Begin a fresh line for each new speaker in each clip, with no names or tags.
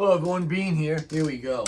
Hello everyone, Bean here. Here we go.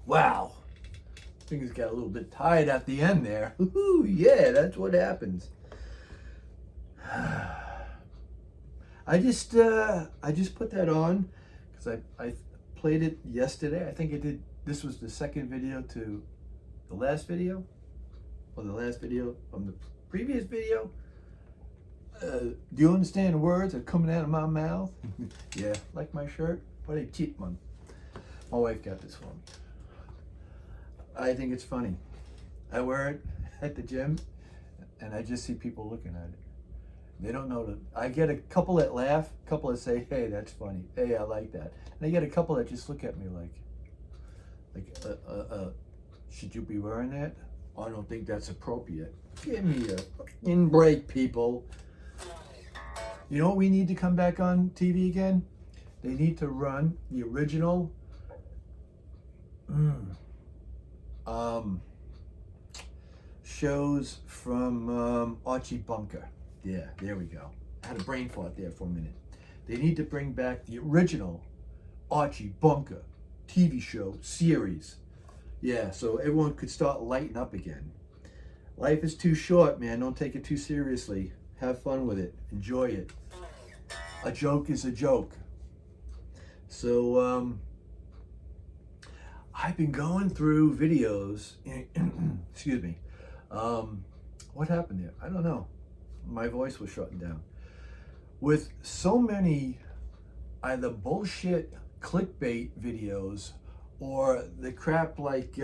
Wow. Fingers got a little bit tired at the end there. Woohoo, yeah, that's what happens. I just put that on because I played it yesterday. I think I did this was the second video to the last video, or the last video from the previous video. Do you understand the words that are coming out of my mouth? Yeah, like my shirt? What a cheap one. My wife got this for me. I think it's funny. I wear it at the gym, and I just see people looking at it. They don't know that. I get a couple that laugh, a couple that say, hey, that's funny. Hey, I like that. And I get a couple that just look at me like, should you be wearing that? I don't think that's appropriate. Give me a fucking break, people. You know what we need to come back on TV again? They need to run the original shows from Archie Bunker. Yeah, there we go. I had a brain fart there for a minute. They need to bring back the original Archie Bunker TV show series. Yeah, so everyone could start lighting up again. Life is too short, man. Don't take it too seriously. Have fun with it. Enjoy it. A joke is a joke. So, I've been going through videos. Excuse me. What happened there? I don't know. My voice was shutting down. With so many either bullshit clickbait videos or the crap like,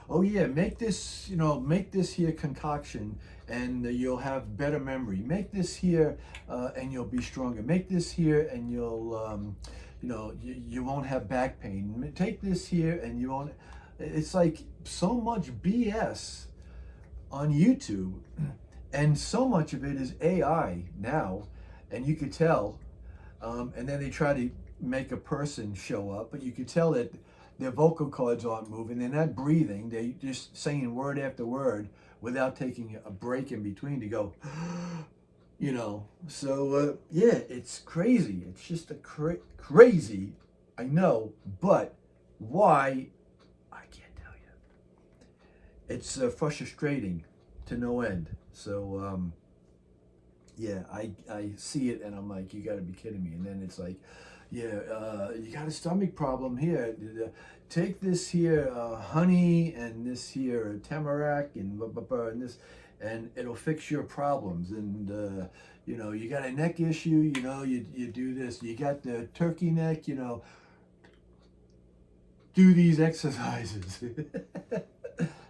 oh yeah, make this, make this here concoction and you'll have better memory. Make this here and you'll be stronger. Make this here and you'll, you won't have back pain. Take this here and you won't. It's like so much BS on YouTube, and so much of it is AI now, and you could tell. And then they try to make a person show up, but you could tell that their vocal cords aren't moving. They're not breathing. They're just saying word after word without taking a break in between to go, So, yeah, it's crazy. It's just a crazy, I know, but why? I can't tell you. It's frustrating to no end. So, yeah, I see it and I'm like, you got to be kidding me. And then it's like, yeah, you got a stomach problem here. Take this here honey and this here tamarack and blah, blah, blah, and this, and it'll fix your problems. And you got a neck issue, you do this. You got the turkey neck, do these exercises.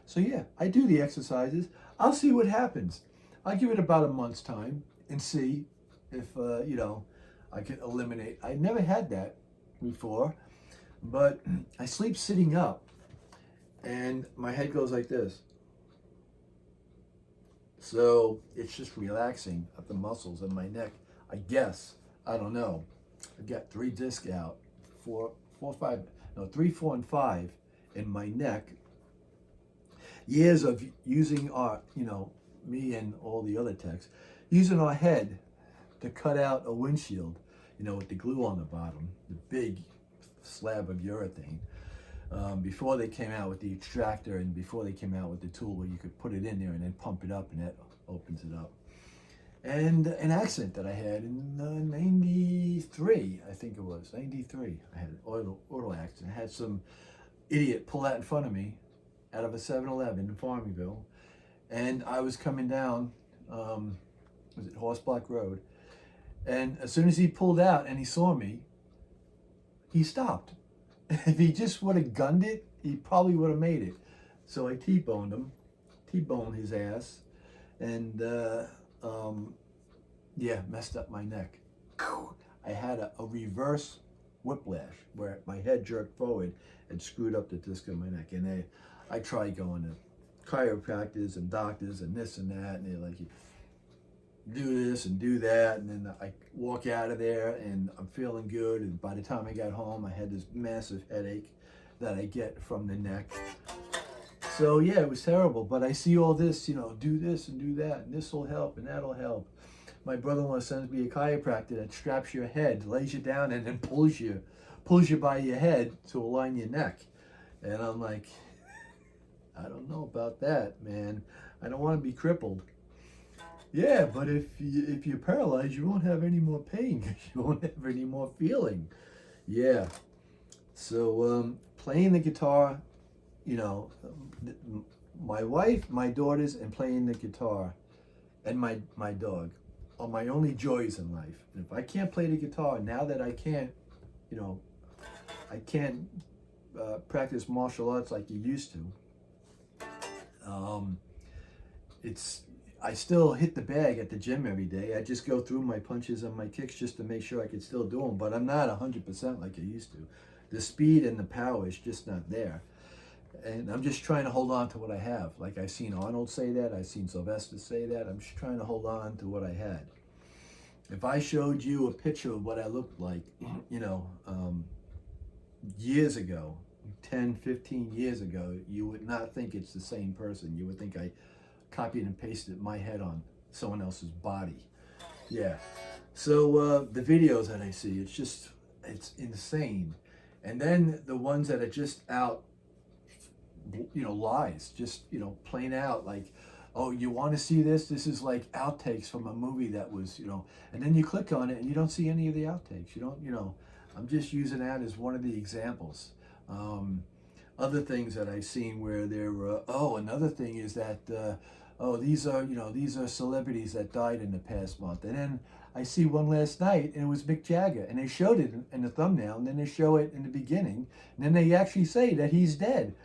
So yeah, I do the exercises. I'll see what happens. I'll give it about a month's time and see if I can eliminate. I never had that before, but I sleep sitting up and my head goes like this. So it's just relaxing at the muscles in my neck, I guess. I don't know. I've got 3 discs out, 3, 4, and 5 in my neck. Years of using our, me and all the other techs, using our head to cut out a windshield, with the glue on the bottom, the big slab of urethane. Before they came out with the extractor and before they came out with the tool where you could put it in there and then pump it up and that opens it up. And an accident that I had in 93, I think it was, 93. I had an auto accident. I had some idiot pull out in front of me out of a 7-Eleven in Farmingville. And I was coming down, was it Horse Block Road? And as soon as he pulled out and he saw me, he stopped. If he just would have gunned it, he probably would have made it. So I T-boned him, T-boned his ass, and messed up my neck. I had a reverse whiplash where my head jerked forward and screwed up the disc in my neck. And I tried going to chiropractors and doctors and this and that, and they're like, do this and do that, and then I walk out of there and I'm feeling good, and by the time I got home I had this massive headache that I get from the neck. So yeah, it was terrible, but I see all this, do this and do that, and this will help and that'll help. My brother-in-law sends me a chiropractor that straps your head, lays you down, and then pulls you by your head to align your neck. And I'm like, I don't know about that, man. I don't want to be crippled. Yeah, but if you're paralyzed, you won't have any more pain because you won't have any more feeling. Yeah. So playing the guitar, you know, my wife, my daughters, and playing the guitar, and my dog are my only joys in life. And if I can't play the guitar, now that I can't, you know, I can't practice martial arts like you used to. I still hit the bag at the gym every day. I just go through my punches and my kicks just to make sure I can still do them, but I'm not 100% like I used to. The speed and the power is just not there. And I'm just trying to hold on to what I have. Like I've seen Arnold say that, I've seen Sylvester say that. I'm just trying to hold on to what I had. If I showed you a picture of what I looked like, you know, years ago, 10, 15 years ago, you would not think it's the same person. You would think I copied and pasted my head on someone else's body. Yeah. So the videos that I see, it's insane. And then the ones that are just out, you know, lies, just, you know, plain out, like, oh, you want to see this? This is like outtakes from a movie that was, you know, and then you click on it and you don't see any of the outtakes. You don't, you know, I'm just using that as one of the examples. Other things that I've seen where there were, another thing is that, these are, you know, these are celebrities that died in the past month. And then I see one last night and it was Mick Jagger, and they showed it in the thumbnail, and then they show it in the beginning, and then they actually say that he's dead.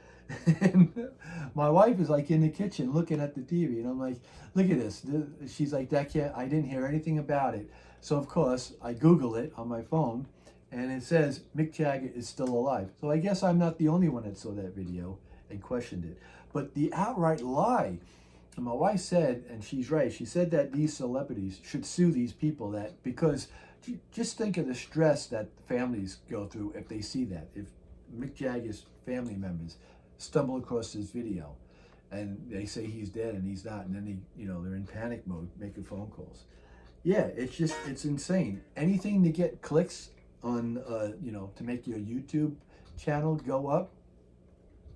And my wife is like in the kitchen looking at the TV, and I'm like, look at this. She's like, I didn't hear anything about it. So of course I Google it on my phone, and it says Mick Jagger is still alive. So I guess I'm not the only one that saw that video and questioned it. But the outright lie, and my wife said, and she's right, she said that these celebrities should sue these people, that because just think of the stress that families go through if they see that. If Mick Jagger's family members stumble across this video and they say he's dead and he's not, and then they're in panic mode making phone calls. Yeah, it's insane. Anything to get clicks on, to make your YouTube channel go up.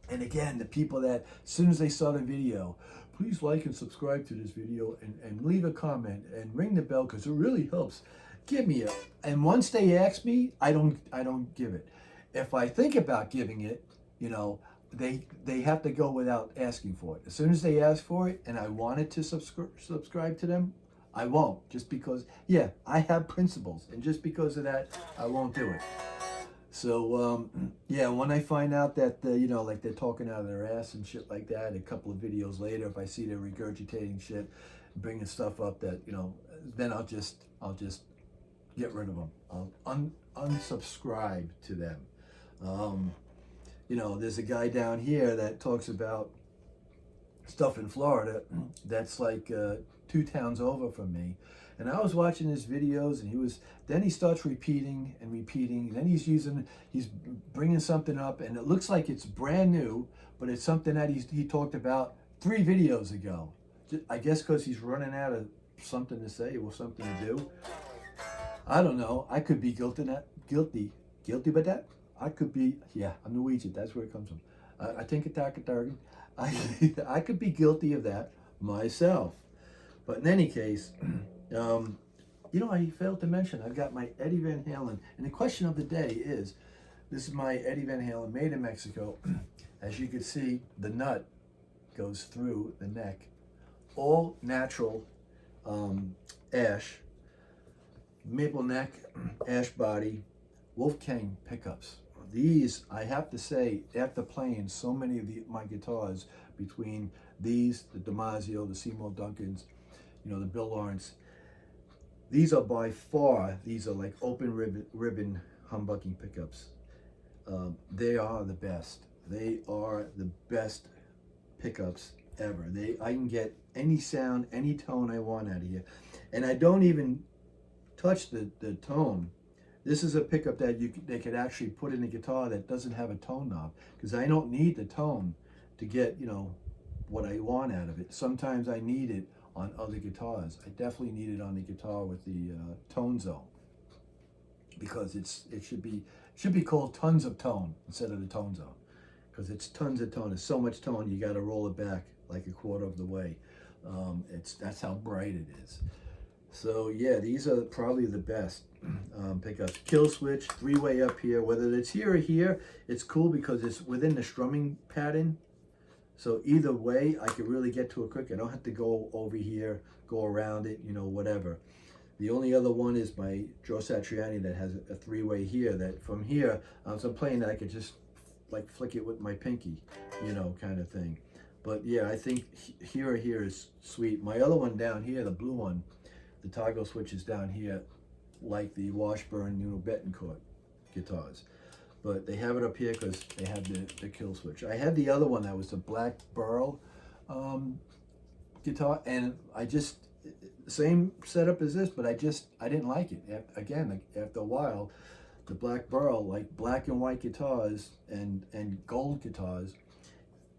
And again, the people that, as soon as they saw the video, please like and subscribe to this video, and leave a comment and ring the bell, because it really helps. Give me it. And once they ask me, I don't give it. If I think about giving it, you know, they have to go without asking for it. As soon as they ask for it and I wanted to subscribe to them, I won't, just because, yeah, I have principles, and just because of that, I won't do it. So, yeah, when I find out that, like they're talking out of their ass and shit like that, a couple of videos later, if I see they're regurgitating shit, bringing stuff up that, you know, then I'll just get rid of them. I'll unsubscribe to them. There's a guy down here that talks about stuff in Florida that's like 2 towns over from me. And I was watching his videos, and then he starts repeating, and then he's bringing something up, and it looks like it's brand new, but it's something that he talked about 3 videos ago. I guess because he's running out of something to say or something to do. I don't know. I could be guilty about that. I could be, yeah, I'm Norwegian, that's where it comes from. I think I could be guilty of that myself. But in any case, I failed to mention, I've got my Eddie Van Halen, and the question of the day is, this is my Eddie Van Halen, made in Mexico. As you can see, the nut goes through the neck. All natural ash, maple neck, ash body, Wolfgang pickups. These, I have to say, after playing so many of my guitars, between these, the Damasio, the Seymour Duncans, the Bill Lawrence, these are by far, these are like open ribbon humbucking pickups. They are the best. They are the best pickups ever. I can get any sound, any tone I want out of here. And I don't even touch the tone. This is a pickup that they could actually put in a guitar that doesn't have a tone knob, because I don't need the tone to get, what I want out of it. Sometimes I need it on other guitars. I definitely need it on the guitar with the tone zone, because it should be called tons of tone instead of the tone zone, because it's tons of tone. It's so much tone, you got to roll it back like a quarter of the way. That's how bright it is. So yeah, these are probably the best pickups. Kill switch, 3-way up here. Whether it's here or here, it's cool because it's within the strumming pattern. So either way, I could really get to it quick. I don't have to go over here, go around it, you know, whatever. The only other one is my Joe Satriani that has a 3-way here, that from here, so I'm playing that, I could just like flick it with my pinky, you know, kind of thing. But yeah, I think here or here is sweet. My other one down here, the blue one, the toggle switch is down here, like the Washburn, you know, Betancourt guitars. But they have it up here because they have the kill switch. I had the other one that was the Black Burl guitar, and I just, same setup as this, but I didn't like it. Again, after a while, the Black Burl, like black and white guitars and gold guitars,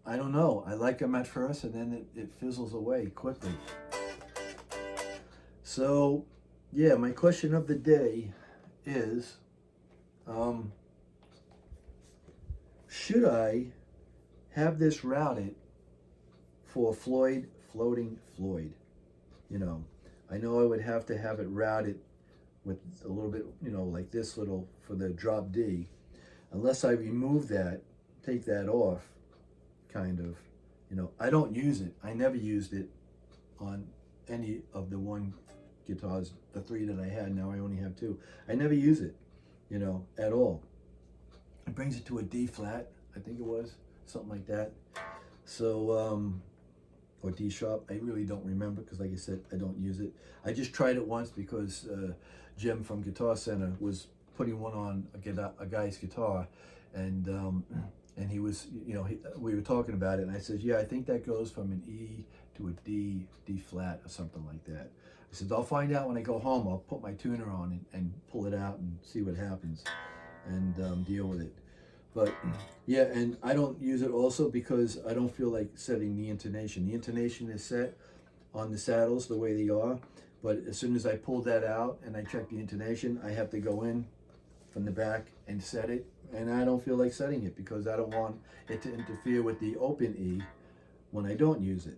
I don't know. I like them at first, and then it fizzles away quickly. So, yeah, my question of the day is, should I have this routed for Floyd, floating Floyd? You know, I know I would have to have it routed with a little bit, you know, like this little for the drop D, unless I remove that, take that off, kind of, you know. I don't use it. I never used it on any of the one guitars, the 3 that I had. Now I only have 2. I never use it, you know, at all. It brings it to a D flat, I think it was, something like that. So, or D sharp, I really don't remember because, like I said, I don't use it. I just tried it once because Jim from Guitar Center was putting one on a guy's guitar, and he was, you know, we were talking about it, and I said, yeah, I think that goes from an E to a D flat or something like that. I said, I'll find out when I go home. I'll put my tuner on and pull it out and see what happens, and deal with it. But yeah, and I don't use it also because I don't feel like setting the intonation. The intonation is set on the saddles the way they are, but as soon as I pull that out and I check the intonation, I have to go in from the back and set it, and I don't feel like setting it because I don't want it to interfere with the open E when I don't use it.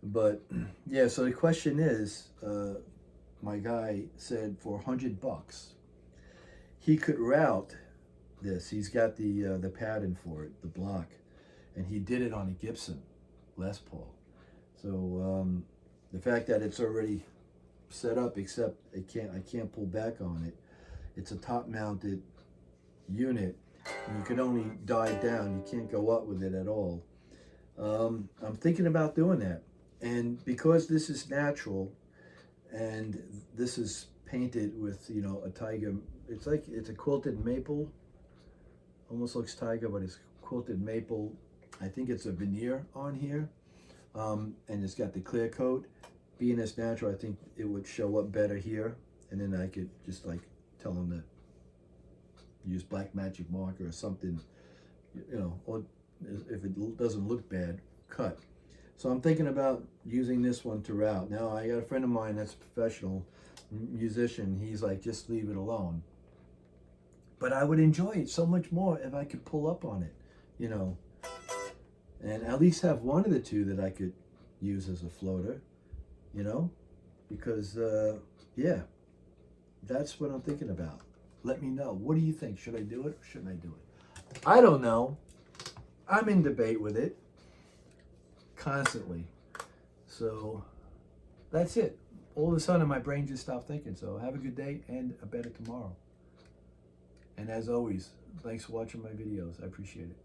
But yeah, so the question is, my guy said for $100 he could route this. He's got the pattern for it, the block, and he did it on a Gibson Les Paul. So the fact that it's already set up, except I can't pull back on it. It's a top mounted unit, and you can only dive down. You can't go up with it at all. I'm thinking about doing that, and because this is natural and this is painted with, you know, a tiger, it's like it's a quilted maple, almost looks tiger, but it's quilted maple. I think it's a veneer on here, and it's got the clear coat. Being as natural, I think it would show up better here, and then I could just like tell them to use black magic marker or something, you know, or if it doesn't look bad, cut. So I'm thinking about using this one to route. Now I got a friend of mine that's a professional musician. He's like, just leave it alone. But I would enjoy it so much more if I could pull up on it, you know, and at least have one of the 2 that I could use as a floater, you know, because yeah, that's what I'm thinking about. Let me know. What do you think? Should I do it or shouldn't I do it? I don't know. I'm in debate with it constantly. So that's it. All of a sudden my brain just stopped thinking. So have a good day and a better tomorrow. And as always, thanks for watching my videos. I appreciate it.